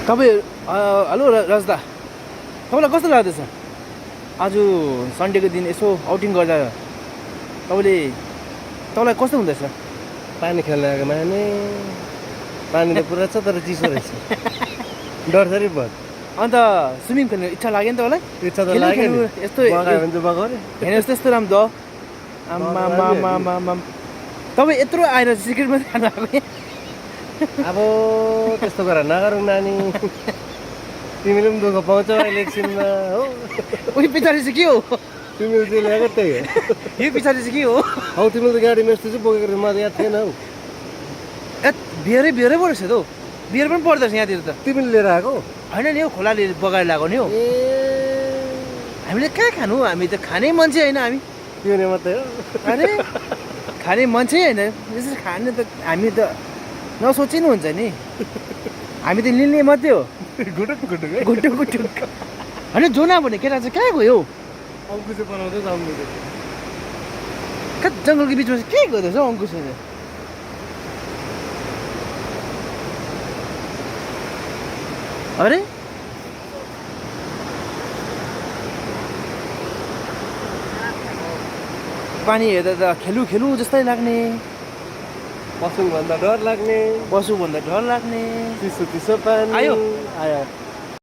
तपाईँ हेलो राजदा, तपाईँलाई कस्तो लाग्दैछ आज सन्डेको दिन यसो आउटिङ गर्दा तपाईँलाई कस्तो हुँदैछ? पानी खेल्न आएको माने पानी त पुरा छ तर चिसो रहेछ डरसरी भयो अन्त स्विमिङ खेल्ने इच्छा लाग्यो नि तपाईँलाई? इच्छा त लाग्यो नि यस्तो बगायो भने त बगाउने हेर्नुहोस् त्यस्तो राम्रो आम्मामामामामा तपाईँ यत्रो आएर सिक्रेट मात्रै खानु आएको अब त्यस्तो गरेर नगरौँ नानी तिमीले पनि दुःख पाउँछौ अहिले एकछिनमा हो उयो पछाडि चाहिँ के हो? तिमीले चाहिँ ल्याएको त्यही हो यो पछाडि चाहिँ के हो? हौ तिमीले त गाडी मेस्त्री चाहिँ बोकेर म त याद थिएन हौ ए बिहेरै पो रहेछ त हौ, बिहेर पनि पर्दो रहेछ यहाँतिर त। तिमीले लिएर आएको होइन नि हौ, खोलाले बगाएर लगाएको नि हौ। ए हामीले कहाँ खानु, हामी त खाने मान्छे होइन हामी। पिउने मात्रै हो अरे खाने मान्छे होइन, यसरी खाने त हामी त नसोचिनु हुन्छ नि, हामी त लिने मात्रै हो। गुटुक गुटुक है गुटुक गुटुक होइन जोना भन्ने केटा चाहिँ कहाँ गयो? अङ्कुसे बनाउँदैछ अङ्कुसे कहाँ जङ्गलको बिचमा चाहिँ के गर्दैछ हौ अङ्कुश? अरे पानी हेर्दा त खेलु खेलु जस्तै लाग्ने, पसुभन्दा डर लाग्ने पशुभन्दा डर लाग्ने। चिसो चिसो पानी आयो? आयो